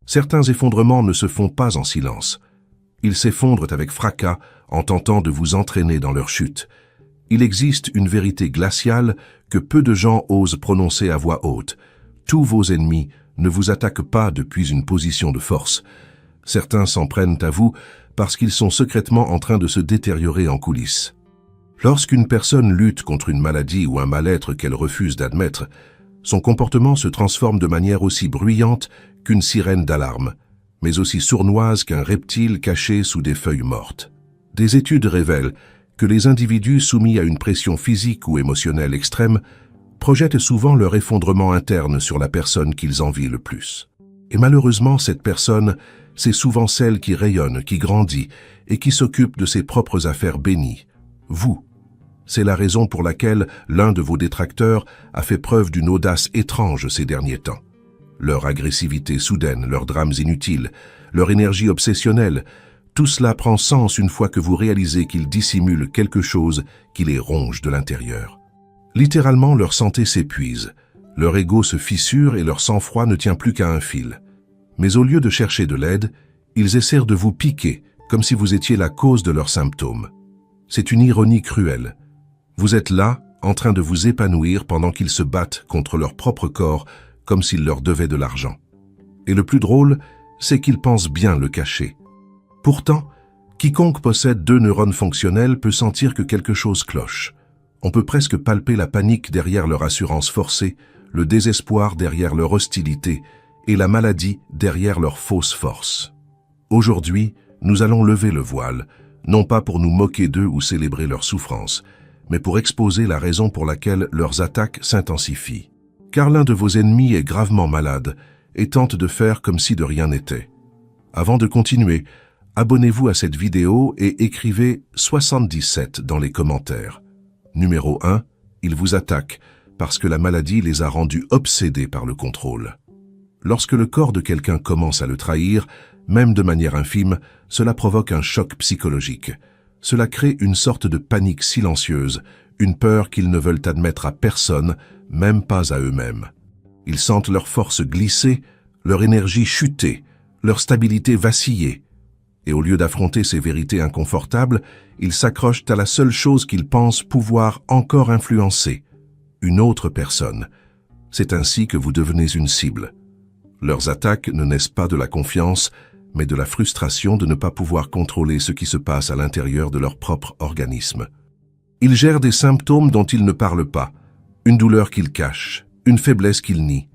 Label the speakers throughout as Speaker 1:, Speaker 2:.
Speaker 1: Certains effondrements ne se font pas en silence. Ils s'effondrent avec fracas en tentant de vous entraîner dans leur chute. Il existe une vérité glaciale que peu de gens osent prononcer à voix haute. Tous vos ennemis ne vous attaquent pas depuis une position de force. Certains s'en prennent à vous parce qu'ils sont secrètement en train de se détériorer en coulisses. Lorsqu'une personne lutte contre une maladie ou un mal-être qu'elle refuse d'admettre, son comportement se transforme de manière aussi bruyante qu'une sirène d'alarme, mais aussi sournoise qu'un reptile caché sous des feuilles mortes. Des études révèlent que les individus soumis à une pression physique ou émotionnelle extrême projettent souvent leur effondrement interne sur la personne qu'ils envient le plus. Et malheureusement, cette personne, c'est souvent celle qui rayonne, qui grandit et qui s'occupe de ses propres affaires bénies. Vous. C'est la raison pour laquelle l'un de vos détracteurs a fait preuve d'une audace étrange ces derniers temps. Leur agressivité soudaine, leurs drames inutiles, leur énergie obsessionnelle, tout cela prend sens une fois que vous réalisez qu'ils dissimulent quelque chose qui les ronge de l'intérieur. Littéralement, leur santé s'épuise, leur ego se fissure et leur sang-froid ne tient plus qu'à un fil. Mais au lieu de chercher de l'aide, ils essaient de vous piquer, comme si vous étiez la cause de leurs symptômes. C'est une ironie cruelle. Vous êtes là, en train de vous épanouir pendant qu'ils se battent contre leur propre corps, comme s'ils leur devaient de l'argent. Et le plus drôle, c'est qu'ils pensent bien le cacher. Pourtant, quiconque possède 2 neurones fonctionnels peut sentir que quelque chose cloche. On peut presque palper la panique derrière leur assurance forcée, le désespoir derrière leur hostilité et la maladie derrière leur fausse force. Aujourd'hui, nous allons lever le voile, non pas pour nous moquer d'eux ou célébrer leur souffrance, mais pour exposer la raison pour laquelle leurs attaques s'intensifient. Car l'un de vos ennemis est gravement malade et tente de faire comme si de rien n'était. Avant de continuer, abonnez-vous à cette vidéo et écrivez 77 dans les commentaires. Numéro 1, ils vous attaquent parce que la maladie les a rendus obsédés par le contrôle. Lorsque le corps de quelqu'un commence à le trahir, même de manière infime, cela provoque un choc psychologique. Cela crée une sorte de panique silencieuse, une peur qu'ils ne veulent admettre à personne, même pas à eux-mêmes. Ils sentent leur force glisser, leur énergie chuter, leur stabilité vaciller. Et au lieu d'affronter ces vérités inconfortables, ils s'accrochent à la seule chose qu'ils pensent pouvoir encore influencer, une autre personne. C'est ainsi que vous devenez une cible. Leurs attaques ne naissent pas de la confiance, mais de la frustration de ne pas pouvoir contrôler ce qui se passe à l'intérieur de leur propre organisme. Ils gèrent des symptômes dont ils ne parlent pas, une douleur qu'ils cachent, une faiblesse qu'ils nient.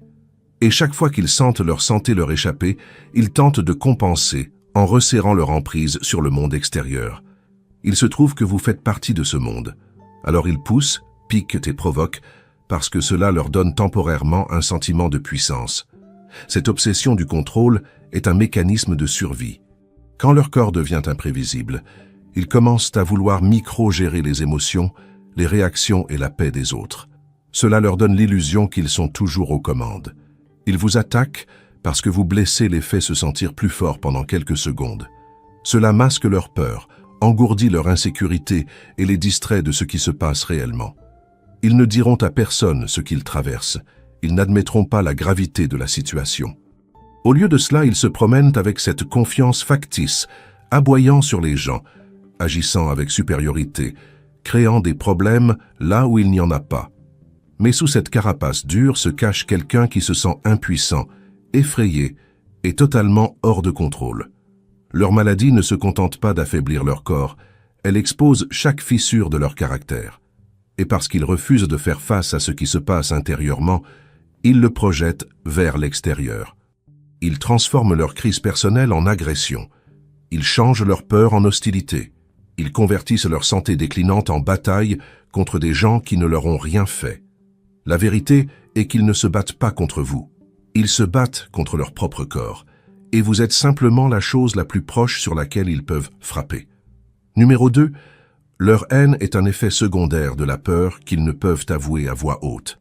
Speaker 1: Et chaque fois qu'ils sentent leur santé leur échapper, ils tentent de compenser en resserrant leur emprise sur le monde extérieur. Il se trouve que vous faites partie de ce monde. Alors ils poussent, piquent et provoquent, parce que cela leur donne temporairement un sentiment de puissance. Cette obsession du contrôle est un mécanisme de survie. Quand leur corps devient imprévisible, ils commencent à vouloir micro-gérer les émotions, les réactions et la paix des autres. Cela leur donne l'illusion qu'ils sont toujours aux commandes. Ils vous attaquent parce que vous blessez les fait se sentir plus forts pendant quelques secondes. Cela masque leur peur, engourdit leur insécurité et les distrait de ce qui se passe réellement. Ils ne diront à personne ce qu'ils traversent. Ils n'admettront pas la gravité de la situation. Au lieu de cela, ils se promènent avec cette confiance factice, aboyant sur les gens, agissant avec supériorité, créant des problèmes là où il n'y en a pas. Mais sous cette carapace dure se cache quelqu'un qui se sent impuissant, effrayé et totalement hors de contrôle. Leur maladie ne se contente pas d'affaiblir leur corps, elle expose chaque fissure de leur caractère. Et parce qu'ils refusent de faire face à ce qui se passe intérieurement, ils le projettent vers l'extérieur. Ils transforment leur crise personnelle en agression. Ils changent leur peur en hostilité. Ils convertissent leur santé déclinante en bataille contre des gens qui ne leur ont rien fait. La vérité est qu'ils ne se battent pas contre vous. Ils se battent contre leur propre corps. Et vous êtes simplement la chose la plus proche sur laquelle ils peuvent frapper. Numéro 2, leur haine est un effet secondaire de la peur qu'ils ne peuvent avouer à voix haute.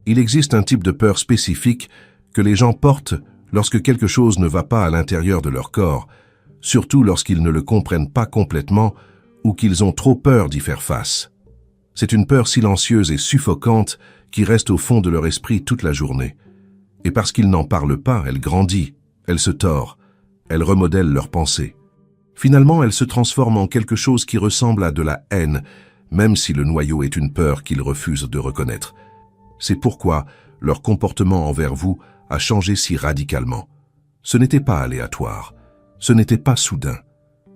Speaker 1: Il existe un type de peur spécifique que les gens portent lorsque quelque chose ne va pas à l'intérieur de leur corps, surtout lorsqu'ils ne le comprennent pas complètement ou qu'ils ont trop peur d'y faire face. C'est une peur silencieuse et suffocante qui reste au fond de leur esprit toute la journée. Et parce qu'ils n'en parlent pas, elle grandit, Elle se tord, elle remodèle leurs pensées. Finalement, elle se transforme en quelque chose qui ressemble à de la haine, même si le noyau est une peur qu'ils refusent de reconnaître. C'est pourquoi leur comportement envers vous a changé si radicalement. Ce n'était pas aléatoire, ce n'était pas soudain.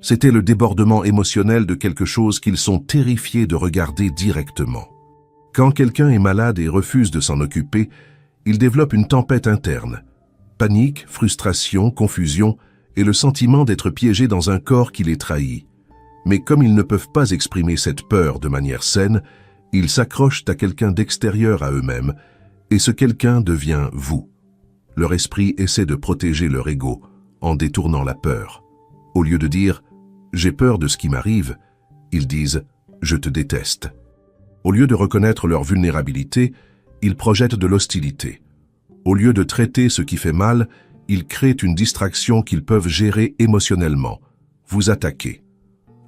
Speaker 1: C'était le débordement émotionnel de quelque chose qu'ils sont terrifiés de regarder directement. Quand quelqu'un est malade et refuse de s'en occuper, il développe une tempête interne. Panique, frustration, confusion et le sentiment d'être piégé dans un corps qui les trahit. Mais comme ils ne peuvent pas exprimer cette peur de manière saine, ils s'accrochent à quelqu'un d'extérieur à eux-mêmes, et ce quelqu'un devient vous. Leur esprit essaie de protéger leur ego en détournant la peur. Au lieu de dire « j'ai peur de ce qui m'arrive », ils disent « je te déteste ». Au lieu de reconnaître leur vulnérabilité, ils projettent de l'hostilité. Au lieu de traiter ce qui fait mal, ils créent une distraction qu'ils peuvent gérer émotionnellement. Vous attaquez.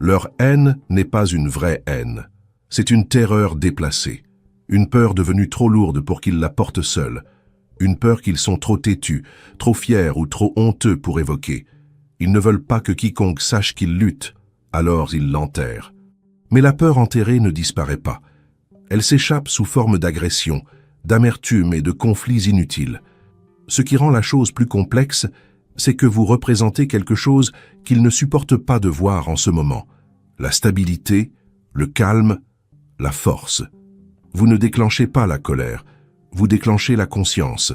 Speaker 1: Leur haine n'est pas une vraie haine. C'est une terreur déplacée. Une peur devenue trop lourde pour qu'ils la portent seuls. Une peur qu'ils sont trop têtus, trop fiers ou trop honteux pour évoquer. Ils ne veulent pas que quiconque sache qu'ils luttent, alors ils l'enterrent. Mais la peur enterrée ne disparaît pas. Elle s'échappe sous forme d'agression, d'amertume et de conflits inutiles. Ce qui rend la chose plus complexe, c'est que vous représentez quelque chose qu'ils ne supportent pas de voir en ce moment. La stabilité, le calme, la force. Vous ne déclenchez pas la colère, vous déclenchez la conscience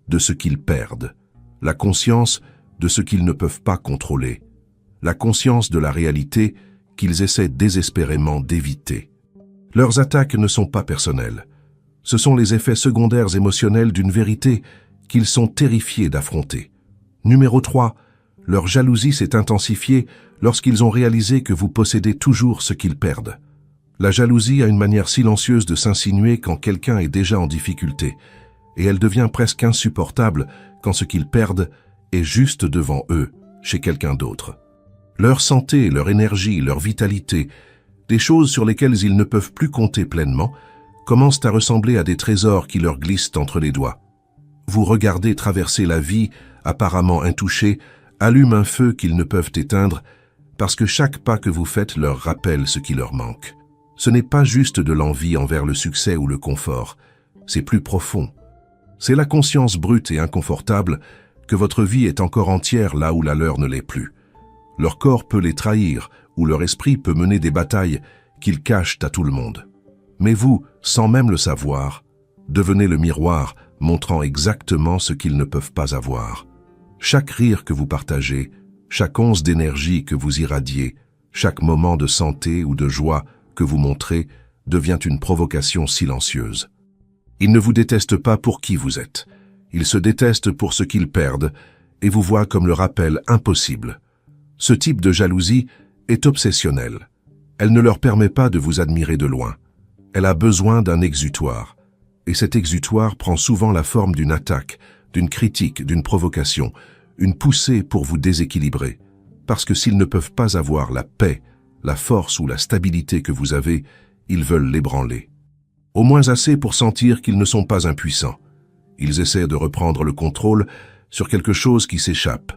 Speaker 1: de ce qu'ils perdent, la conscience de ce qu'ils ne peuvent pas contrôler, la conscience de la réalité qu'ils essaient désespérément d'éviter. Leurs attaques ne sont pas personnelles. Ce sont les effets secondaires émotionnels d'une vérité qu'ils sont terrifiés d'affronter. Numéro 3, leur jalousie s'est intensifiée lorsqu'ils ont réalisé que vous possédez toujours ce qu'ils perdent. La jalousie a une manière silencieuse de s'insinuer quand quelqu'un est déjà en difficulté, et elle devient presque insupportable quand ce qu'ils perdent est juste devant eux, chez quelqu'un d'autre. Leur santé, leur énergie, leur vitalité, des choses sur lesquelles ils ne peuvent plus compter pleinement, commencent à ressembler à des trésors qui leur glissent entre les doigts. Vous regardez traverser la vie, apparemment intouchée, allume un feu qu'ils ne peuvent éteindre, parce que chaque pas que vous faites leur rappelle ce qui leur manque. Ce n'est pas juste de l'envie envers le succès ou le confort, c'est plus profond. C'est la conscience brute et inconfortable que votre vie est encore entière là où la leur ne l'est plus. Leur corps peut les trahir, ou leur esprit peut mener des batailles qu'ils cachent à tout le monde. Mais vous, sans même le savoir, devenez le miroir montrant exactement ce qu'ils ne peuvent pas avoir. Chaque rire que vous partagez, chaque once d'énergie que vous irradiez, chaque moment de santé ou de joie que vous montrez devient une provocation silencieuse. Ils ne vous détestent pas pour qui vous êtes. Ils se détestent pour ce qu'ils perdent et vous voient comme le rappel impossible. Ce type de jalousie est obsessionnelle. Elle ne leur permet pas de vous admirer de loin. Elle a besoin d'un exutoire. Et cet exutoire prend souvent la forme d'une attaque, d'une critique, d'une provocation, une poussée pour vous déséquilibrer. Parce que s'ils ne peuvent pas avoir la paix, la force ou la stabilité que vous avez, ils veulent l'ébranler. Au moins assez pour sentir qu'ils ne sont pas impuissants. Ils essaient de reprendre le contrôle sur quelque chose qui s'échappe.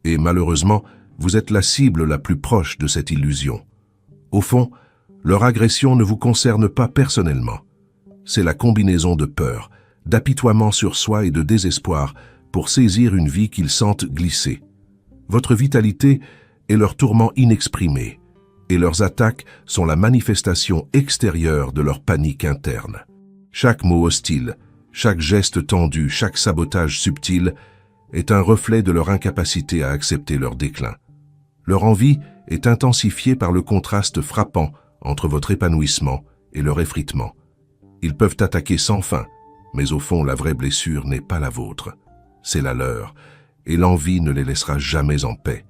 Speaker 1: Et malheureusement, vous êtes la cible la plus proche de cette illusion. Au fond, leur agression ne vous concerne pas personnellement. C'est la combinaison de peur, d'apitoiement sur soi et de désespoir pour saisir une vie qu'ils sentent glisser. Votre vitalité est leur tourment inexprimé, et leurs attaques sont la manifestation extérieure de leur panique interne. Chaque mot hostile, chaque geste tendu, chaque sabotage subtil est un reflet de leur incapacité à accepter leur déclin. Leur envie est intensifiée par le contraste frappant entre votre épanouissement et leur effritement. Ils peuvent attaquer sans fin, mais au fond, la vraie blessure n'est pas la vôtre. C'est la leur, et l'envie ne les laissera jamais en paix.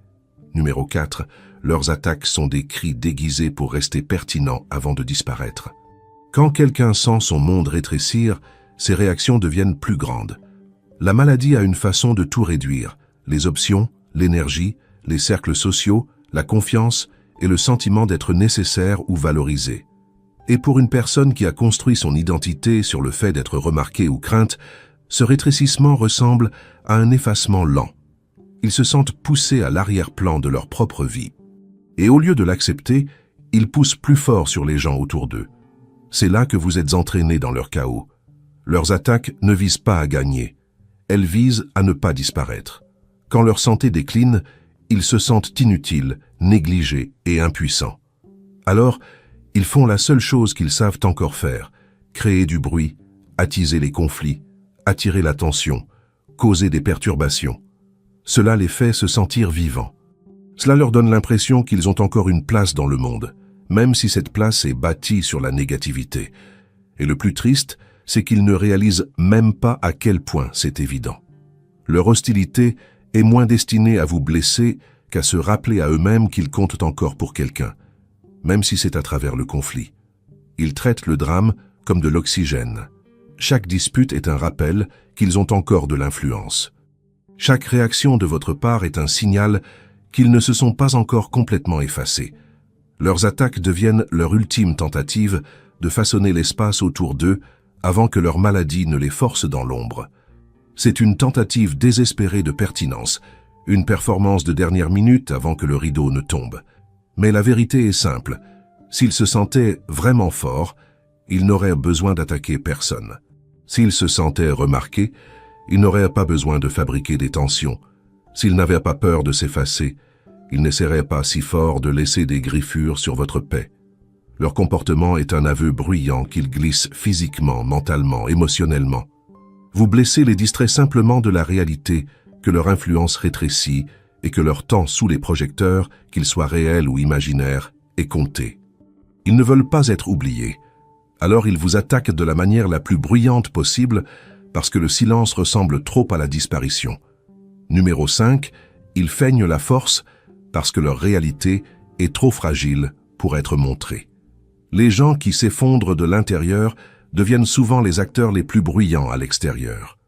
Speaker 1: Numéro 4, leurs attaques sont des cris déguisés pour rester pertinents avant de disparaître. Quand quelqu'un sent son monde rétrécir, ses réactions deviennent plus grandes. La maladie a une façon de tout réduire, les options, l'énergie, les cercles sociaux, la confiance et le sentiment d'être nécessaire ou valorisé. Et pour une personne qui a construit son identité sur le fait d'être remarquée ou crainte, Ce rétrécissement ressemble à un effacement lent. Ils se sentent poussés à l'arrière-plan de leur propre vie. Et au lieu de l'accepter, ils poussent plus fort sur les gens autour d'eux. C'est là que vous êtes entraînés dans leur chaos. Leurs attaques ne visent pas à gagner. Elles visent à ne pas disparaître. Quand leur santé décline, ils se sentent inutiles, négligés et impuissants. Alors, ils font la seule chose qu'ils savent encore faire, créer du bruit, attiser les conflits, attirer l'attention, causer des perturbations. Cela les fait se sentir vivants. Cela leur donne l'impression qu'ils ont encore une place dans le monde, même si cette place est bâtie sur la négativité. Et le plus triste, c'est qu'ils ne réalisent même pas à quel point c'est évident. Leur hostilité est moins destinée à vous blesser qu'à se rappeler à eux-mêmes qu'ils comptent encore pour quelqu'un, même si c'est à travers le conflit. Ils traitent le drame comme de l'oxygène. Chaque dispute est un rappel qu'ils ont encore de l'influence. Chaque réaction de votre part est un signal qu'ils ne se sont pas encore complètement effacés. Leurs attaques deviennent leur ultime tentative de façonner l'espace autour d'eux avant que leur maladie ne les force dans l'ombre. C'est une tentative désespérée de pertinence, une performance de dernière minute avant que le rideau ne tombe. Mais la vérité est simple. S'ils se sentaient vraiment forts, ils n'auraient besoin d'attaquer personne. S'ils se sentaient remarqués, ils n'auraient pas besoin de fabriquer des tensions. S'ils n'avaient pas peur de s'effacer, ils n'essaieraient pas si fort de laisser des griffures sur votre paix. Leur comportement est un aveu bruyant qu'ils glissent physiquement, mentalement, émotionnellement. Vous blessez les distraits simplement de la réalité que leur influence rétrécit et que leur temps sous les projecteurs, qu'ils soient réels ou imaginaires, est compté. Ils ne veulent pas être oubliés. Alors ils vous attaquent de la manière la plus bruyante possible parce que le silence ressemble trop à la disparition. Numéro 5, ils feignent la force parce que leur réalité est trop fragile pour être montrée. Les gens qui s'effondrent de l'intérieur deviennent souvent les acteurs les plus bruyants à l'extérieur.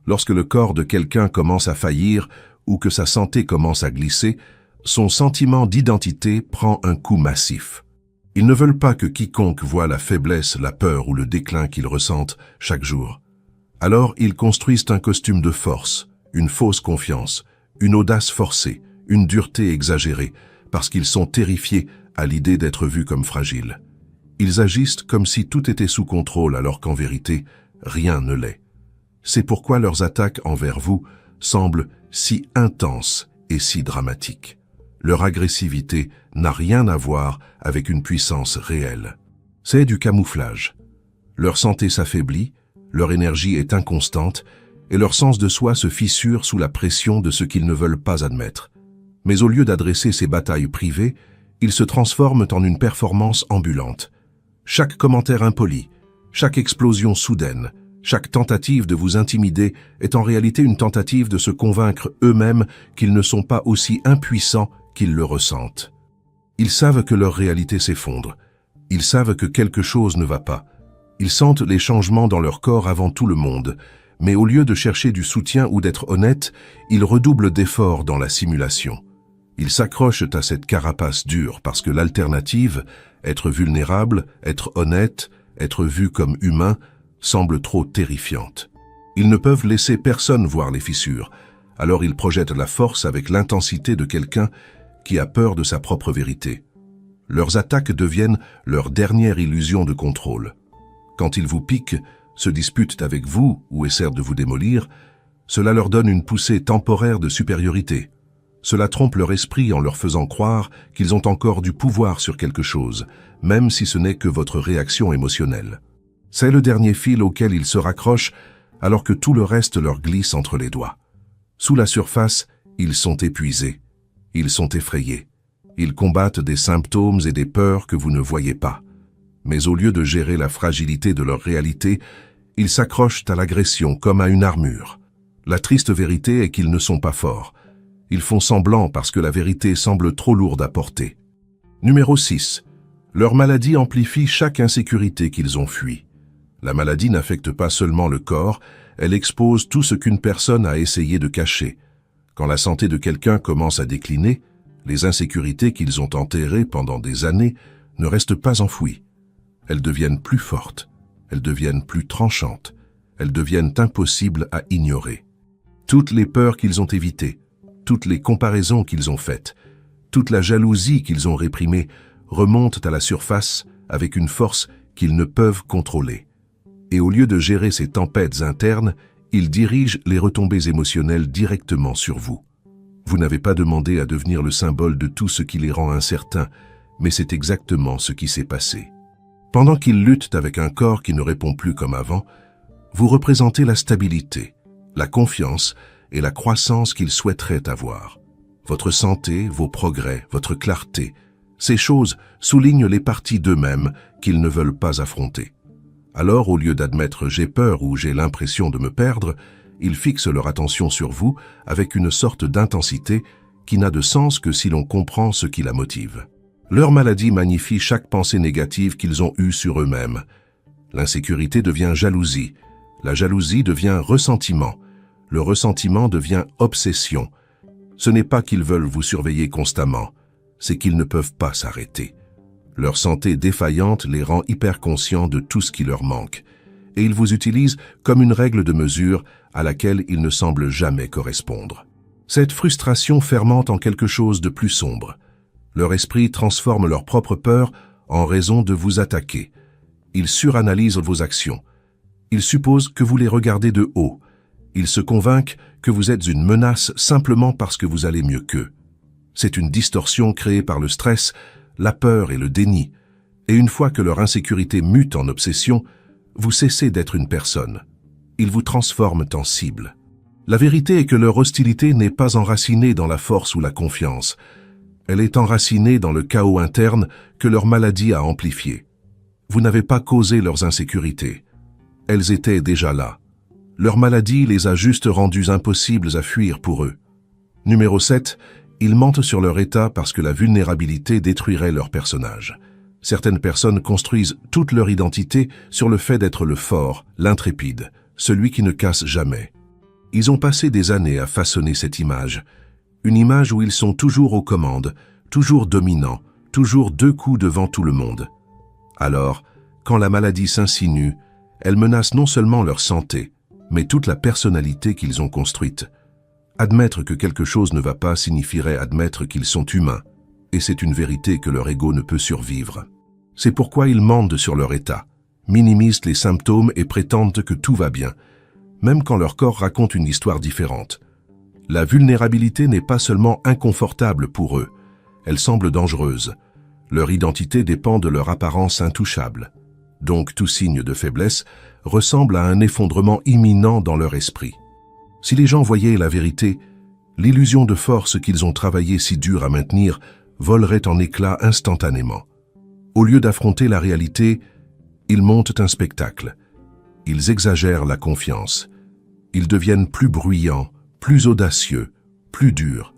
Speaker 1: Lorsque le corps de quelqu'un commence à faillir ou que sa santé commence à glisser, son sentiment d'identité prend un coup massif. Ils ne veulent pas que quiconque voie la faiblesse, la peur ou le déclin qu'ils ressentent chaque jour. Alors ils construisent un costume de force, une fausse confiance, une audace forcée, une dureté exagérée, parce qu'ils sont terrifiés à l'idée d'être vus comme fragiles. Ils agissent comme si tout était sous contrôle alors qu'en vérité, rien ne l'est. C'est pourquoi leurs attaques envers vous semblent si intenses et si dramatiques. Leur agressivité n'a rien à voir avec une puissance réelle. C'est du camouflage. Leur santé s'affaiblit, leur énergie est inconstante et leur sens de soi se fissure sous la pression de ce qu'ils ne veulent pas admettre. Mais au lieu d'adresser ces batailles privées, ils se transforment en une performance ambulante. Chaque commentaire impoli, chaque explosion soudaine, chaque tentative de vous intimider est en réalité une tentative de se convaincre eux-mêmes qu'ils ne sont pas aussi impuissants qu'ils le ressentent. Ils savent que leur réalité s'effondre. Ils savent que quelque chose ne va pas. Ils sentent les changements dans leur corps avant tout le monde. Mais au lieu de chercher du soutien ou d'être honnêtes, ils redoublent d'efforts dans la simulation. Ils s'accrochent à cette carapace dure parce que l'alternative, être vulnérable, être honnête, être vu comme humain, semble trop terrifiante. Ils ne peuvent laisser personne voir les fissures, alors ils projettent la force avec l'intensité de quelqu'un qui a peur de sa propre vérité. Leurs attaques deviennent leur dernière illusion de contrôle. Quand ils vous piquent, se disputent avec vous ou essaient de vous démolir, cela leur donne une poussée temporaire de supériorité. Cela trompe leur esprit en leur faisant croire qu'ils ont encore du pouvoir sur quelque chose, même si ce n'est que votre réaction émotionnelle. C'est le dernier fil auquel ils se raccrochent alors que tout le reste leur glisse entre les doigts. Sous la surface, ils sont épuisés. Ils sont effrayés. Ils combattent des symptômes et des peurs que vous ne voyez pas. Mais au lieu de gérer la fragilité de leur réalité, ils s'accrochent à l'agression comme à une armure. La triste vérité est qu'ils ne sont pas forts. Ils font semblant parce que la vérité semble trop lourde à porter. Numéro 6. Leur maladie amplifie chaque insécurité qu'ils ont fui. La maladie n'affecte pas seulement le corps, elle expose tout ce qu'une personne a essayé de cacher. Quand la santé de quelqu'un commence à décliner, les insécurités qu'ils ont enterrées pendant des années ne restent pas enfouies. Elles deviennent plus fortes, elles deviennent plus tranchantes, elles deviennent impossibles à ignorer. Toutes les peurs qu'ils ont évitées, toutes les comparaisons qu'ils ont faites, toute la jalousie qu'ils ont réprimée remontent à la surface avec une force qu'ils ne peuvent contrôler. Et au lieu de gérer ces tempêtes internes, ils dirigent les retombées émotionnelles directement sur vous. Vous n'avez pas demandé à devenir le symbole de tout ce qui les rend incertains, mais c'est exactement ce qui s'est passé. Pendant qu'ils luttent avec un corps qui ne répond plus comme avant, vous représentez la stabilité, la confiance et la croissance qu'ils souhaiteraient avoir. Votre santé, vos progrès, votre clarté, ces choses soulignent les parties d'eux-mêmes qu'ils ne veulent pas affronter. Alors, au lieu d'admettre « j'ai peur » ou « j'ai l'impression de me perdre », ils fixent leur attention sur vous avec une sorte d'intensité qui n'a de sens que si l'on comprend ce qui la motive. Leur maladie magnifie chaque pensée négative qu'ils ont eue sur eux-mêmes. L'insécurité devient jalousie, la jalousie devient ressentiment, le ressentiment devient obsession. Ce n'est pas qu'ils veulent vous surveiller constamment, c'est qu'ils ne peuvent pas s'arrêter. Leur santé défaillante les rend hyper conscients de tout ce qui leur manque, et ils vous utilisent comme une règle de mesure à laquelle ils ne semblent jamais correspondre. Cette frustration fermente en quelque chose de plus sombre. Leur esprit transforme leur propre peur en raison de vous attaquer. Ils suranalysent vos actions. Ils supposent que vous les regardez de haut. Ils se convainquent que vous êtes une menace simplement parce que vous allez mieux qu'eux. C'est une distorsion créée par le stress, la peur et le déni. Et une fois que leur insécurité mute en obsession, vous cessez d'être une personne. Ils vous transforment en cible. La vérité est que leur hostilité n'est pas enracinée dans la force ou la confiance. Elle est enracinée dans le chaos interne que leur maladie a amplifié. Vous n'avez pas causé leurs insécurités. Elles étaient déjà là. Leur maladie les a juste rendues impossibles à fuir pour eux. Numéro 7. Ils mentent sur leur état parce que la vulnérabilité détruirait leur personnage. Certaines personnes construisent toute leur identité sur le fait d'être le fort, l'intrépide, celui qui ne casse jamais. Ils ont passé des années à façonner cette image. Une image où ils sont toujours aux commandes, toujours dominants, toujours deux coups devant tout le monde. Alors, quand la maladie s'insinue, elle menace non seulement leur santé, mais toute la personnalité qu'ils ont construite. Admettre que quelque chose ne va pas signifierait admettre qu'ils sont humains, et c'est une vérité que leur ego ne peut survivre. C'est pourquoi ils mentent sur leur état, minimisent les symptômes et prétendent que tout va bien, même quand leur corps raconte une histoire différente. La vulnérabilité n'est pas seulement inconfortable pour eux, elle semble dangereuse. Leur identité dépend de leur apparence intouchable. Donc tout signe de faiblesse ressemble à un effondrement imminent dans leur esprit. Si les gens voyaient la vérité, l'illusion de force qu'ils ont travaillé si dur à maintenir volerait en éclats instantanément. Au lieu d'affronter la réalité, ils montent un spectacle. Ils exagèrent la confiance. Ils deviennent plus bruyants, plus audacieux, plus durs.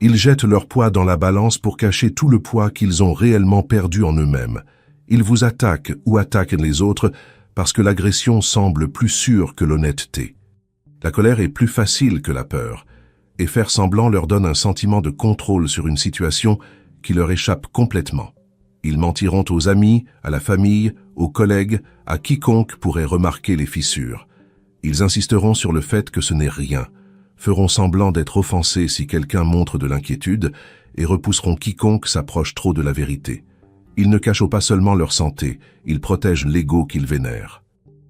Speaker 1: Ils jettent leur poids dans la balance pour cacher tout le poids qu'ils ont réellement perdu en eux-mêmes. Ils vous attaquent ou attaquent les autres parce que l'agression semble plus sûre que l'honnêteté. La colère est plus facile que la peur, et faire semblant leur donne un sentiment de contrôle sur une situation qui leur échappe complètement. Ils mentiront aux amis, à la famille, aux collègues, à quiconque pourrait remarquer les fissures. Ils insisteront sur le fait que ce n'est rien, feront semblant d'être offensés si quelqu'un montre de l'inquiétude et repousseront quiconque s'approche trop de la vérité. Ils ne cachent pas seulement leur santé, ils protègent l'ego qu'ils vénèrent.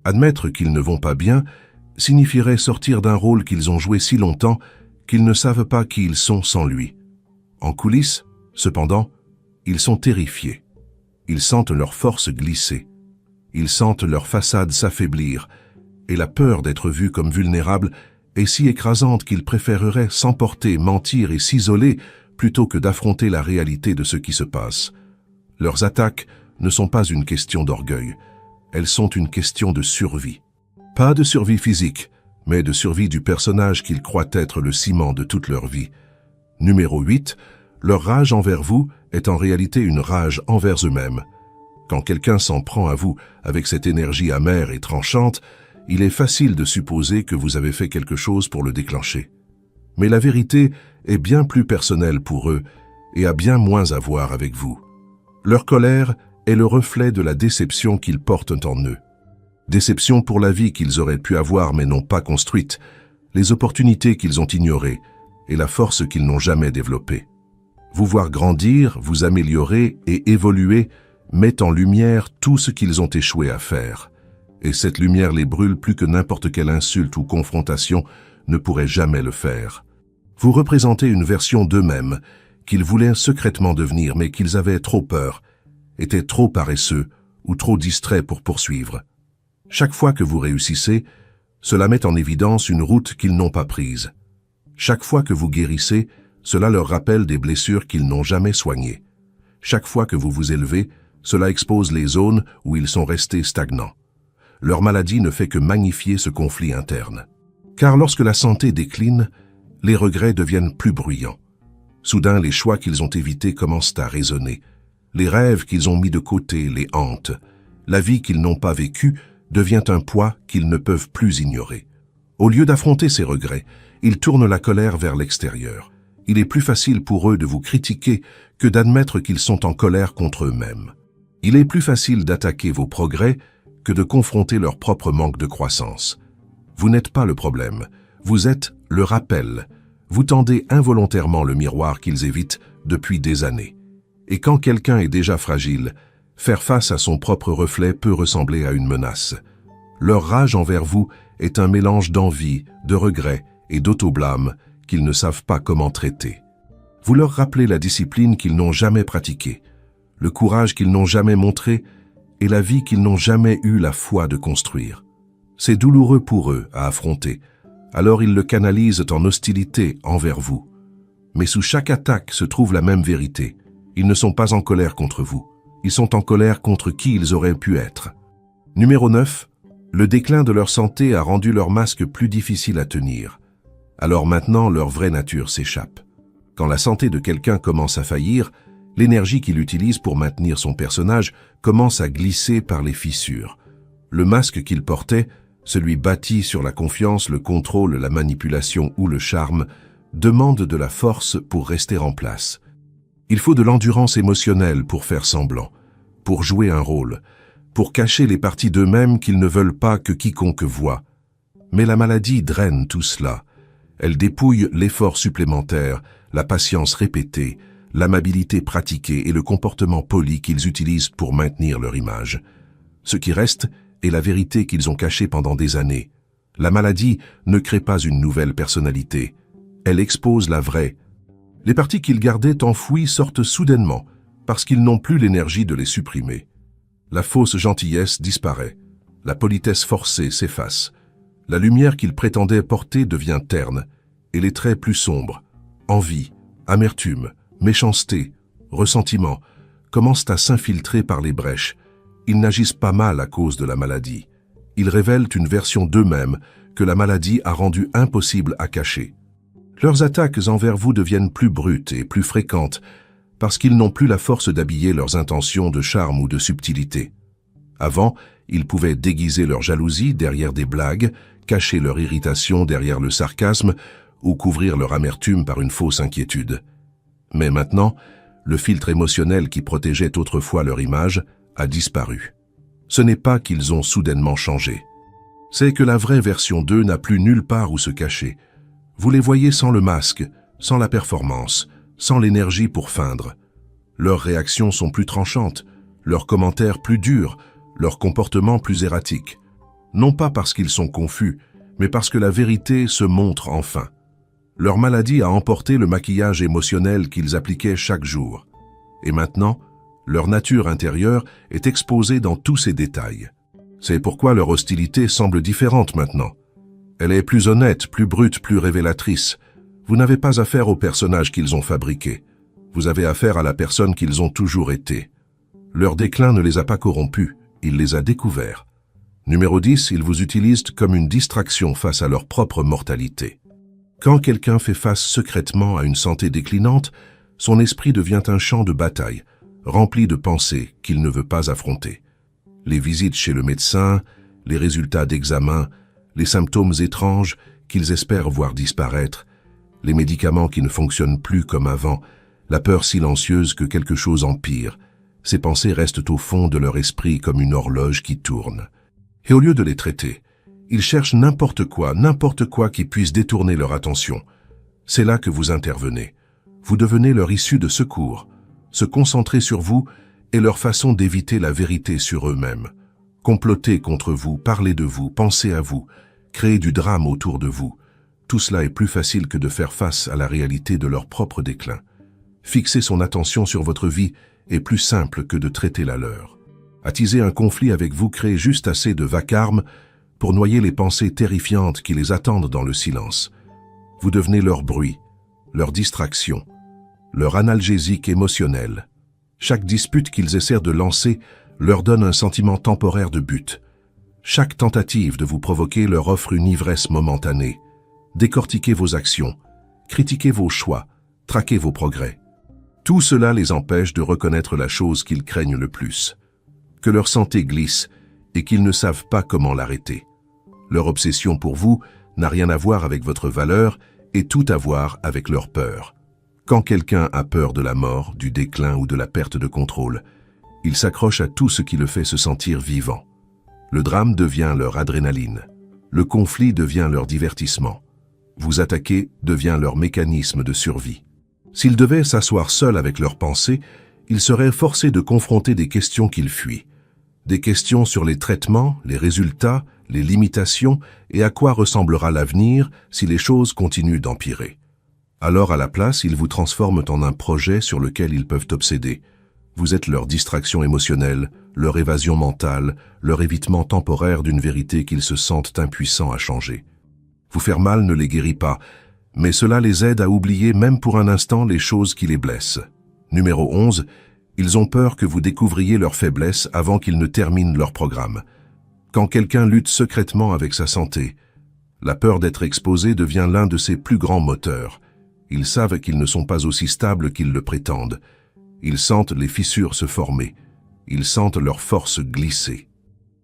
Speaker 1: Admettre qu'ils ne vont pas bien signifierait sortir d'un rôle qu'ils ont joué si longtemps qu'ils ne savent pas qui ils sont sans lui. En coulisses, cependant, ils sont terrifiés. Ils sentent leur force glisser. Ils sentent leur façade s'affaiblir, et la peur d'être vus comme vulnérables est si écrasante qu'ils préféreraient s'emporter, mentir et s'isoler plutôt que d'affronter la réalité de ce qui se passe. Leurs attaques ne sont pas une question d'orgueil, elles sont une question de survie. Pas de survie physique, mais de survie du personnage qu'ils croient être le ciment de toute leur vie. Numéro 8. Leur rage envers vous est en réalité une rage envers eux-mêmes. Quand quelqu'un s'en prend à vous avec cette énergie amère et tranchante, il est facile de supposer que vous avez fait quelque chose pour le déclencher. Mais la vérité est bien plus personnelle pour eux et a bien moins à voir avec vous. Leur colère est le reflet de la déception qu'ils portent en eux. Déception pour la vie qu'ils auraient pu avoir mais n'ont pas construite, les opportunités qu'ils ont ignorées et la force qu'ils n'ont jamais développée. Vous voir grandir, vous améliorer et évoluer met en lumière tout ce qu'ils ont échoué à faire. Et cette lumière les brûle plus que n'importe quelle insulte ou confrontation ne pourrait jamais le faire. Vous représentez une version d'eux-mêmes qu'ils voulaient secrètement devenir mais qu'ils avaient trop peur, étaient trop paresseux ou trop distraits pour poursuivre. Chaque fois que vous réussissez, cela met en évidence une route qu'ils n'ont pas prise. Chaque fois que vous guérissez, cela leur rappelle des blessures qu'ils n'ont jamais soignées. Chaque fois que vous vous élevez, cela expose les zones où ils sont restés stagnants. Leur maladie ne fait que magnifier ce conflit interne. Car lorsque la santé décline, les regrets deviennent plus bruyants. Soudain, les choix qu'ils ont évités commencent à résonner. Les rêves qu'ils ont mis de côté les hantent. La vie qu'ils n'ont pas vécue devient un poids qu'ils ne peuvent plus ignorer. Au lieu d'affronter ces regrets, ils tournent la colère vers l'extérieur. Il est plus facile pour eux de vous critiquer que d'admettre qu'ils sont en colère contre eux-mêmes. Il est plus facile d'attaquer vos progrès que de confronter leur propre manque de croissance. Vous n'êtes pas le problème, vous êtes le rappel. Vous tendez involontairement le miroir qu'ils évitent depuis des années. Et quand quelqu'un est déjà fragile, faire face à son propre reflet peut ressembler à une menace. Leur rage envers vous est un mélange d'envie, de regret et d'autoblâme qu'ils ne savent pas comment traiter. Vous leur rappelez la discipline qu'ils n'ont jamais pratiquée, le courage qu'ils n'ont jamais montré et la vie qu'ils n'ont jamais eu la foi de construire. C'est douloureux pour eux à affronter, alors ils le canalisent en hostilité envers vous. Mais sous chaque attaque se trouve la même vérité. Ils ne sont pas en colère contre vous, ils sont en colère contre qui ils auraient pu être. Numéro 9. Le déclin de leur santé a rendu leur masque plus difficile à tenir. Alors maintenant, leur vraie nature s'échappe. Quand la santé de quelqu'un commence à faillir, l'énergie qu'il utilise pour maintenir son personnage commence à glisser par les fissures. Le masque qu'il portait, celui bâti sur la confiance, le contrôle, la manipulation ou le charme, demande de la force pour rester en place. Il faut de l'endurance émotionnelle pour faire semblant, pour jouer un rôle, pour cacher les parties d'eux-mêmes qu'ils ne veulent pas que quiconque voie. Mais la maladie draine tout cela. Elle dépouille l'effort supplémentaire, la patience répétée, l'amabilité pratiquée et le comportement poli qu'ils utilisent pour maintenir leur image. Ce qui reste est la vérité qu'ils ont cachée pendant des années. La maladie ne crée pas une nouvelle personnalité. Elle expose la vraie. Les parties qu'ils gardaient enfouies sortent soudainement, parce qu'ils n'ont plus l'énergie de les supprimer. La fausse gentillesse disparaît. La politesse forcée s'efface. La lumière qu'ils prétendaient porter devient terne, et les traits plus sombres. Envie, amertume, méchanceté, ressentiment commencent à s'infiltrer par les brèches. Ils n'agissent pas mal à cause de la maladie. Ils révèlent une version d'eux-mêmes que la maladie a rendue impossible à cacher. Leurs attaques envers vous deviennent plus brutes et plus fréquentes parce qu'ils n'ont plus la force d'habiller leurs intentions de charme ou de subtilité. Avant, ils pouvaient déguiser leur jalousie derrière des blagues, cacher leur irritation derrière le sarcasme ou couvrir leur amertume par une fausse inquiétude. Mais maintenant, le filtre émotionnel qui protégeait autrefois leur image a disparu. Ce n'est pas qu'ils ont soudainement changé. C'est que la vraie version d'eux n'a plus nulle part où se cacher. Vous les voyez sans le masque, sans la performance, sans l'énergie pour feindre. Leurs réactions sont plus tranchantes, leurs commentaires plus durs, leurs comportements plus erratiques. Non pas parce qu'ils sont confus, mais parce que la vérité se montre enfin. Leur maladie a emporté le maquillage émotionnel qu'ils appliquaient chaque jour. Et maintenant, leur nature intérieure est exposée dans tous ses détails. C'est pourquoi leur hostilité semble différente maintenant. Elle est plus honnête, plus brute, plus révélatrice. Vous n'avez pas affaire au personnage qu'ils ont fabriqué. Vous avez affaire à la personne qu'ils ont toujours été. Leur déclin ne les a pas corrompus, il les a découverts. Numéro 10, ils vous utilisent comme une distraction face à leur propre mortalité. Quand quelqu'un fait face secrètement à une santé déclinante, son esprit devient un champ de bataille, rempli de pensées qu'il ne veut pas affronter. Les visites chez le médecin, les résultats d'examen, les symptômes étranges qu'ils espèrent voir disparaître, les médicaments qui ne fonctionnent plus comme avant, la peur silencieuse que quelque chose empire. Ces pensées restent au fond de leur esprit comme une horloge qui tourne. Et au lieu de les traiter, ils cherchent n'importe quoi qui puisse détourner leur attention. C'est là que vous intervenez. Vous devenez leur issue de secours, se concentrer sur vous est leur façon d'éviter la vérité sur eux-mêmes. Comploter contre vous, parler de vous, penser à vous, créer du drame autour de vous. Tout cela est plus facile que de faire face à la réalité de leur propre déclin. Fixer son attention sur votre vie est plus simple que de traiter la leur. Attiser un conflit avec vous crée juste assez de vacarme pour noyer les pensées terrifiantes qui les attendent dans le silence. Vous devenez leur bruit, leur distraction, leur analgésique émotionnel. Chaque dispute qu'ils essaient de lancer leur donne un sentiment temporaire de but. Chaque tentative de vous provoquer leur offre une ivresse momentanée. Décortiquez vos actions, critiquez vos choix, traquez vos progrès. Tout cela les empêche de reconnaître la chose qu'ils craignent le plus. Que leur santé glisse et qu'ils ne savent pas comment l'arrêter. Leur obsession pour vous n'a rien à voir avec votre valeur et tout à voir avec leur peur. Quand quelqu'un a peur de la mort, du déclin ou de la perte de contrôle, il s'accroche à tout ce qui le fait se sentir vivant. Le drame devient leur adrénaline. Le conflit devient leur divertissement. Vous attaquer devient leur mécanisme de survie. S'ils devaient s'asseoir seuls avec leurs pensées, ils seraient forcés de confronter des questions qu'ils fuient. Des questions sur les traitements, les résultats, les limitations et à quoi ressemblera l'avenir si les choses continuent d'empirer. Alors à la place, ils vous transforment en un projet sur lequel ils peuvent obséder. Vous êtes leur distraction émotionnelle, leur évasion mentale, leur évitement temporaire d'une vérité qu'ils se sentent impuissants à changer. Vous faire mal ne les guérit pas, mais cela les aide à oublier même pour un instant les choses qui les blessent. Numéro 11. Ils ont peur que vous découvriez leurs faiblesses avant qu'ils ne terminent leur programme. Quand quelqu'un lutte secrètement avec sa santé, la peur d'être exposé devient l'un de ses plus grands moteurs. Ils savent qu'ils ne sont pas aussi stables qu'ils le prétendent. Ils sentent les fissures se former. Ils sentent leur force glisser.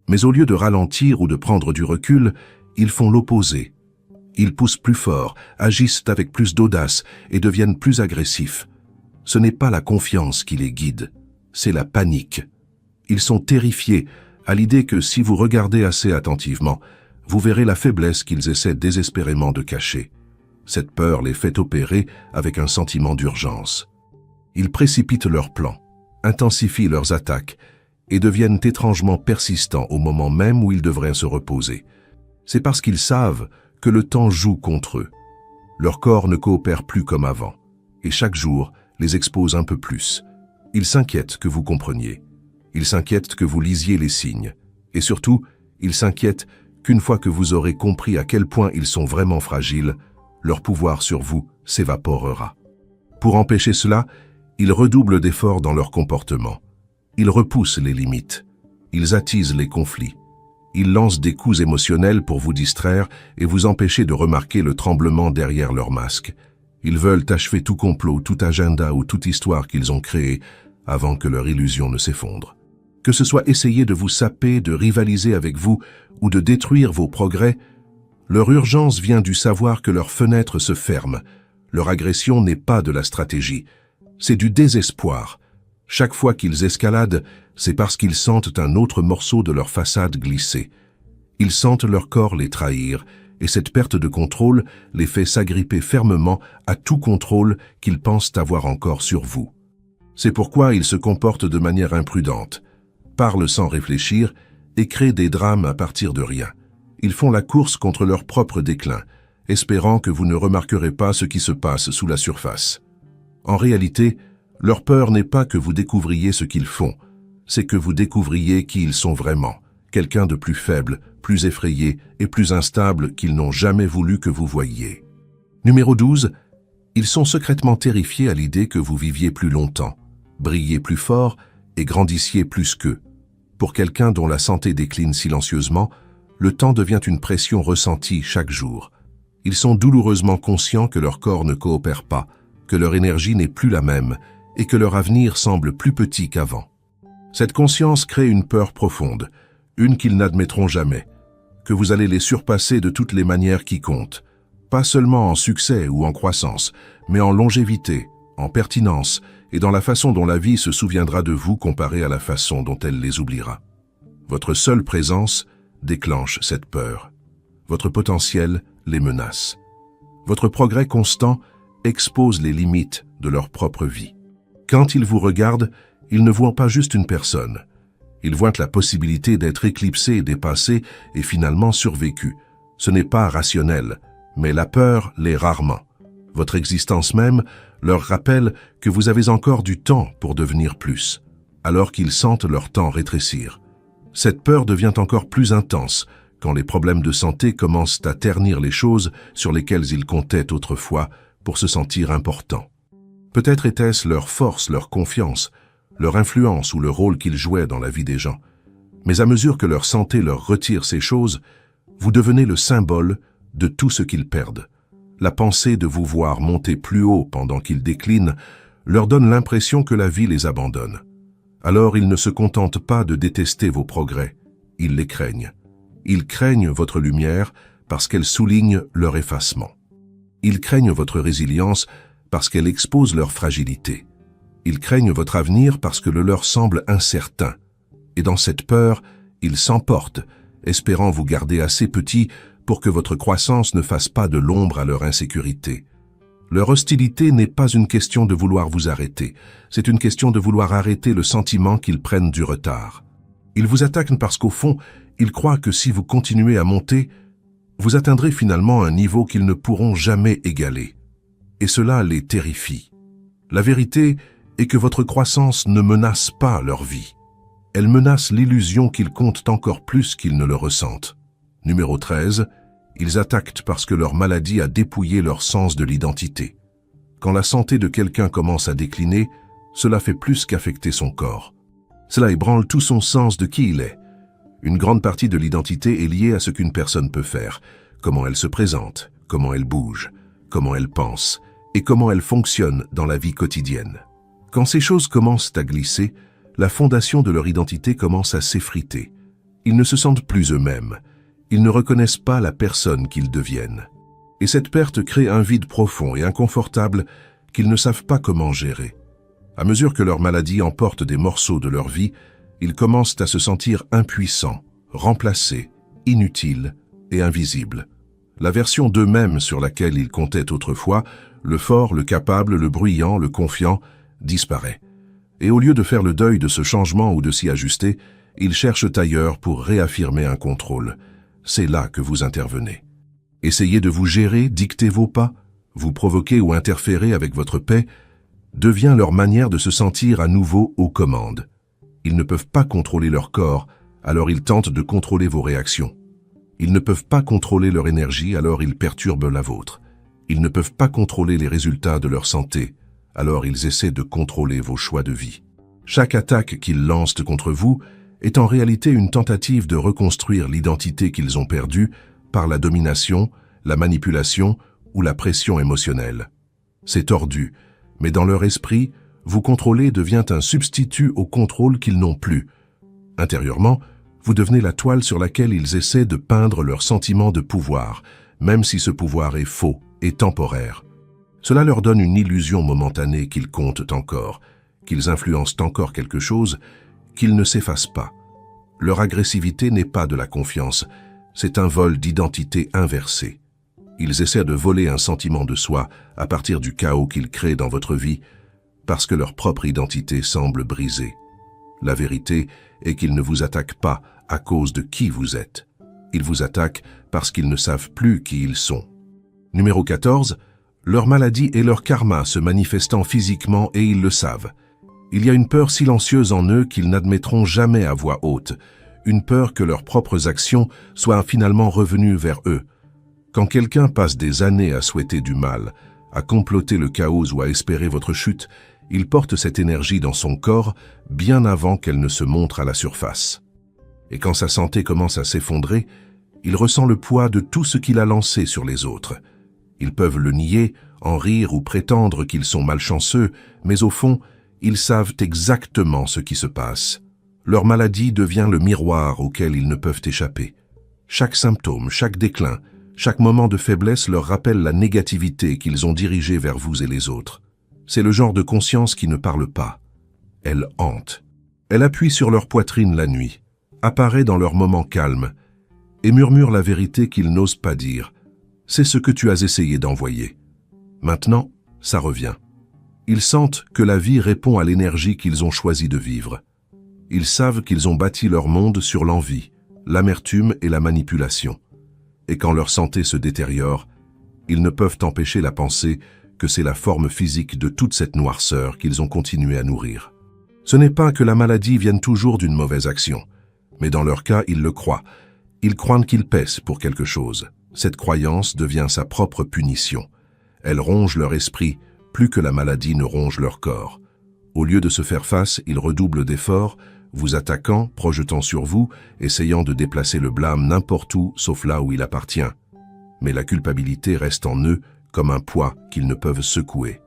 Speaker 1: Mais au lieu de ralentir ou de prendre du recul, ils font l'opposé. Ils poussent plus fort, agissent avec plus d'audace et deviennent plus agressifs. Ce n'est pas la confiance qui les guide, c'est la panique. Ils sont terrifiés à l'idée que si vous regardez assez attentivement, vous verrez la faiblesse qu'ils essaient désespérément de cacher. Cette peur les fait opérer avec un sentiment d'urgence. Ils précipitent leurs plans, intensifient leurs attaques et deviennent étrangement persistants au moment même où ils devraient se reposer. C'est parce qu'ils savent que le temps joue contre eux. Leur corps ne coopère plus comme avant, et chaque jour les expose un peu plus. Ils s'inquiètent que vous compreniez. Ils s'inquiètent que vous lisiez les signes. Et surtout, ils s'inquiètent qu'une fois que vous aurez compris à quel point ils sont vraiment fragiles, leur pouvoir sur vous s'évaporera. Pour empêcher cela, ils redoublent d'efforts dans leur comportement. Ils repoussent les limites. Ils attisent les conflits. Ils lancent des coups émotionnels pour vous distraire et vous empêcher de remarquer le tremblement derrière leur masque. Ils veulent achever tout complot, tout agenda ou toute histoire qu'ils ont créé avant que leur illusion ne s'effondre. Que ce soit essayer de vous saper, de rivaliser avec vous ou de détruire vos progrès, leur urgence vient du savoir que leur fenêtre se ferme. Leur agression n'est pas de la stratégie, c'est du désespoir. Chaque fois qu'ils escaladent, c'est parce qu'ils sentent un autre morceau de leur façade glisser. Ils sentent leur corps les trahir, et cette perte de contrôle les fait s'agripper fermement à tout contrôle qu'ils pensent avoir encore sur vous. C'est pourquoi ils se comportent de manière imprudente, parlent sans réfléchir et créent des drames à partir de rien. Ils font la course contre leur propre déclin, espérant que vous ne remarquerez pas ce qui se passe sous la surface. En réalité, leur peur n'est pas que vous découvriez ce qu'ils font, c'est que vous découvriez qui ils sont vraiment, quelqu'un de plus faible, plus effrayé et plus instable qu'ils n'ont jamais voulu que vous voyiez. Numéro 12. Ils sont secrètement terrifiés à l'idée que vous viviez plus longtemps, brilliez plus fort et grandissiez plus qu'eux. Pour quelqu'un dont la santé décline silencieusement, le temps devient une pression ressentie chaque jour. Ils sont douloureusement conscients que leur corps ne coopère pas, que leur énergie n'est plus la même et que leur avenir semble plus petit qu'avant. Cette conscience crée une peur profonde, une qu'ils n'admettront jamais, que vous allez les surpasser de toutes les manières qui comptent, pas seulement en succès ou en croissance, mais en longévité, en pertinence et dans la façon dont la vie se souviendra de vous comparée à la façon dont elle les oubliera. Votre seule présence déclenche cette peur. Votre potentiel les menace. Votre progrès constant expose les limites de leur propre vie. Quand ils vous regardent, ils ne voient pas juste une personne. Ils voient la possibilité d'être éclipsé, dépassé et finalement survécu. Ce n'est pas rationnel, mais la peur l'est rarement. Votre existence même leur rappelle que vous avez encore du temps pour devenir plus, alors qu'ils sentent leur temps rétrécir. Cette peur devient encore plus intense quand les problèmes de santé commencent à ternir les choses sur lesquelles ils comptaient autrefois pour se sentir importants. Peut-être était-ce leur force, leur confiance, leur influence ou le rôle qu'ils jouaient dans la vie des gens. Mais à mesure que leur santé leur retire ces choses, vous devenez le symbole de tout ce qu'ils perdent. La pensée de vous voir monter plus haut pendant qu'ils déclinent leur donne l'impression que la vie les abandonne. Alors ils ne se contentent pas de détester vos progrès, ils les craignent. Ils craignent votre lumière parce qu'elle souligne leur effacement. Ils craignent votre résilience parce qu'elle expose leur fragilité. Ils craignent votre avenir parce que le leur semble incertain. Et dans cette peur, ils s'emportent, espérant vous garder assez petit pour que votre croissance ne fasse pas de l'ombre à leur insécurité. Leur hostilité n'est pas une question de vouloir vous arrêter, c'est une question de vouloir arrêter le sentiment qu'ils prennent du retard. Ils vous attaquent parce qu'au fond, ils croient que si vous continuez à monter, vous atteindrez finalement un niveau qu'ils ne pourront jamais égaler. Et cela les terrifie. La vérité est que votre croissance ne menace pas leur vie. Elle menace l'illusion qu'ils comptent encore plus qu'ils ne le ressentent. Numéro 13, ils attaquent parce que leur maladie a dépouillé leur sens de l'identité. Quand la santé de quelqu'un commence à décliner, cela fait plus qu'affecter son corps. Cela ébranle tout son sens de qui il est. Une grande partie de l'identité est liée à ce qu'une personne peut faire, comment elle se présente, comment elle bouge, comment elle pense et comment elle fonctionne dans la vie quotidienne. Quand ces choses commencent à glisser, la fondation de leur identité commence à s'effriter. Ils ne se sentent plus eux-mêmes. Ils ne reconnaissent pas la personne qu'ils deviennent. Et cette perte crée un vide profond et inconfortable qu'ils ne savent pas comment gérer. À mesure que leur maladie emporte des morceaux de leur vie, ils commencent à se sentir impuissants, remplacés, inutiles et invisibles. La version d'eux-mêmes sur laquelle ils comptaient autrefois, le fort, le capable, le bruyant, le confiant, disparaît. Et au lieu de faire le deuil de ce changement ou de s'y ajuster, ils cherchent ailleurs pour réaffirmer un contrôle. C'est là que vous intervenez. Essayez de vous gérer, dicter vos pas, vous provoquer ou interférer avec votre paix, devient leur manière de se sentir à nouveau aux commandes. Ils ne peuvent pas contrôler leur corps, alors ils tentent de contrôler vos réactions. Ils ne peuvent pas contrôler leur énergie, alors ils perturbent la vôtre. Ils ne peuvent pas contrôler les résultats de leur santé, alors ils essaient de contrôler vos choix de vie. Chaque attaque qu'ils lancent contre vous est en réalité une tentative de reconstruire l'identité qu'ils ont perdue par la domination, la manipulation ou la pression émotionnelle. C'est tordu, mais dans leur esprit, vous contrôler devient un substitut au contrôle qu'ils n'ont plus. Intérieurement, vous devenez la toile sur laquelle ils essaient de peindre leur sentiment de pouvoir, même si ce pouvoir est faux et temporaire. Cela leur donne une illusion momentanée qu'ils comptent encore, qu'ils influencent encore quelque chose, qu'ils ne s'effacent pas. Leur agressivité n'est pas de la confiance, c'est un vol d'identité inversé. Ils essaient de voler un sentiment de soi à partir du chaos qu'ils créent dans votre vie, parce que leur propre identité semble brisée. La vérité est qu'ils ne vous attaquent pas à cause de qui vous êtes. Ils vous attaquent parce qu'ils ne savent plus qui ils sont. Numéro 14, leur maladie et leur karma se manifestant physiquement et ils le savent. Il y a une peur silencieuse en eux qu'ils n'admettront jamais à voix haute, une peur que leurs propres actions soient finalement revenues vers eux. Quand quelqu'un passe des années à souhaiter du mal, à comploter le chaos ou à espérer votre chute, il porte cette énergie dans son corps bien avant qu'elle ne se montre à la surface. Et quand sa santé commence à s'effondrer, il ressent le poids de tout ce qu'il a lancé sur les autres. Ils peuvent le nier, en rire ou prétendre qu'ils sont malchanceux, mais au fond, ils savent exactement ce qui se passe. Leur maladie devient le miroir auquel ils ne peuvent échapper. Chaque symptôme, chaque déclin, chaque moment de faiblesse leur rappelle la négativité qu'ils ont dirigée vers vous et les autres. C'est le genre de conscience qui ne parle pas. Elle hante. Elle appuie sur leur poitrine la nuit, apparaît dans leurs moments calmes, et murmurent la vérité qu'ils n'osent pas dire. C'est ce que tu as essayé d'envoyer. Maintenant, ça revient. Ils sentent que la vie répond à l'énergie qu'ils ont choisi de vivre. Ils savent qu'ils ont bâti leur monde sur l'envie, l'amertume et la manipulation. Et quand leur santé se détériore, ils ne peuvent empêcher la pensée que c'est la forme physique de toute cette noirceur qu'ils ont continué à nourrir. Ce n'est pas que la maladie vienne toujours d'une mauvaise action, mais dans leur cas, ils le croient. Ils croient qu'ils pèsent pour quelque chose. Cette croyance devient sa propre punition. Elle ronge leur esprit, plus que la maladie ne ronge leur corps. Au lieu de se faire face, ils redoublent d'efforts, vous attaquant, projetant sur vous, essayant de déplacer le blâme n'importe où, sauf là où il appartient. Mais la culpabilité reste en eux comme un poids qu'ils ne peuvent secouer.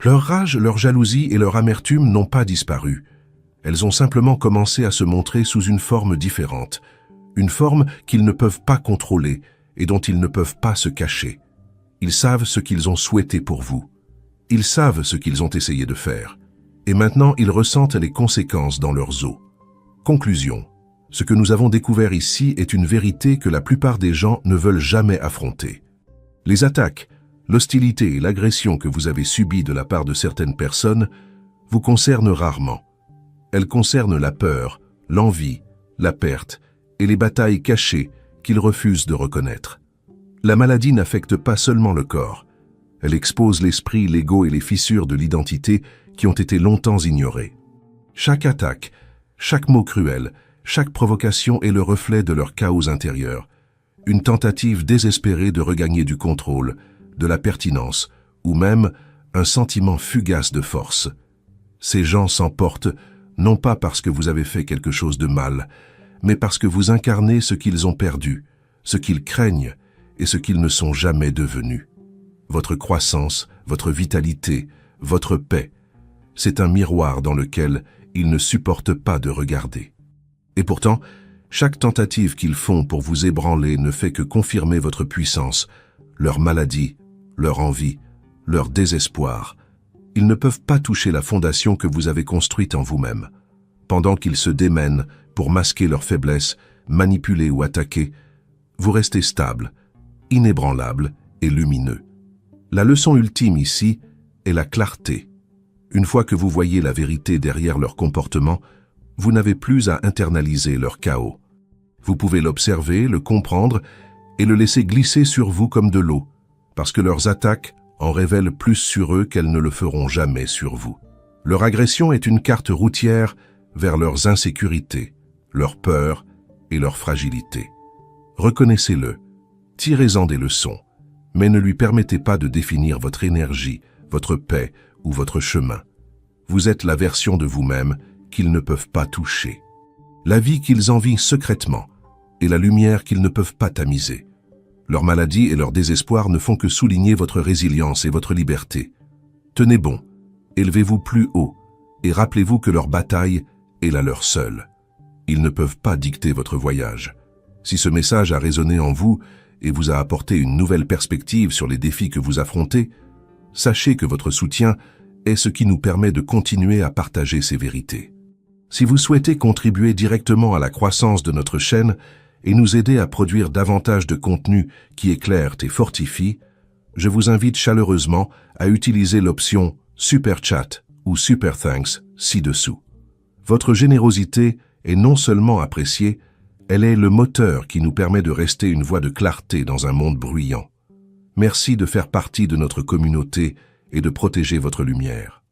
Speaker 1: Leur rage, leur jalousie et leur amertume n'ont pas disparu. Elles ont simplement commencé à se montrer sous une forme différente, une forme qu'ils ne peuvent pas contrôler et dont ils ne peuvent pas se cacher. Ils savent ce qu'ils ont souhaité pour vous. Ils savent ce qu'ils ont essayé de faire. Et maintenant, ils ressentent les conséquences dans leurs os. Conclusion. Ce que nous avons découvert ici est une vérité que la plupart des gens ne veulent jamais affronter. Les attaques, l'hostilité et l'agression que vous avez subies de la part de certaines personnes vous concernent rarement. Elles concernent la peur, l'envie, la perte et les batailles cachées qu'ils refusent de reconnaître. La maladie n'affecte pas seulement le corps. Elle expose l'esprit, l'ego et les fissures de l'identité qui ont été longtemps ignorées. Chaque attaque, chaque mot cruel, chaque provocation est le reflet de leur chaos intérieur, une tentative désespérée de regagner du contrôle, de la pertinence, ou même un sentiment fugace de force. Ces gens s'emportent, non pas parce que vous avez fait quelque chose de mal, mais parce que vous incarnez ce qu'ils ont perdu, ce qu'ils craignent et ce qu'ils ne sont jamais devenus. Votre croissance, votre vitalité, votre paix, c'est un miroir dans lequel ils ne supportent pas de regarder. Et pourtant, chaque tentative qu'ils font pour vous ébranler ne fait que confirmer votre puissance, leur maladie, leur envie, leur désespoir. Ils ne peuvent pas toucher la fondation que vous avez construite en vous-même. Pendant qu'ils se démènent pour masquer leurs faiblesses, manipuler ou attaquer, vous restez stable, inébranlable et lumineux. La leçon ultime ici est la clarté. Une fois que vous voyez la vérité derrière leur comportement, vous n'avez plus à internaliser leur chaos. Vous pouvez l'observer, le comprendre et le laisser glisser sur vous comme de l'eau, parce que leurs attaques en révèlent plus sur eux qu'elles ne le feront jamais sur vous. Leur agression est une carte routière vers leurs insécurités, leurs peurs et leurs fragilités. Reconnaissez-le, tirez-en des leçons, mais ne lui permettez pas de définir votre énergie, votre paix ou votre chemin. Vous êtes la version de vous-même qu'ils ne peuvent pas toucher. La vie qu'ils envient secrètement et la lumière qu'ils ne peuvent pas tamiser. Leur maladie et leur désespoir ne font que souligner votre résilience et votre liberté. Tenez bon, élevez-vous plus haut et rappelez-vous que leur bataille est la leur seule. Ils ne peuvent pas dicter votre voyage. Si ce message a résonné en vous et vous a apporté une nouvelle perspective sur les défis que vous affrontez, sachez que votre soutien est ce qui nous permet de continuer à partager ces vérités. Si vous souhaitez contribuer directement à la croissance de notre chaîne et nous aider à produire davantage de contenu qui éclaire et fortifie, je vous invite chaleureusement à utiliser l'option Super Chat ou Super Thanks ci-dessous. Votre générosité est non seulement appréciée, elle est le moteur qui nous permet de rester une voie de clarté dans un monde bruyant. Merci de faire partie de notre communauté et de protéger votre lumière.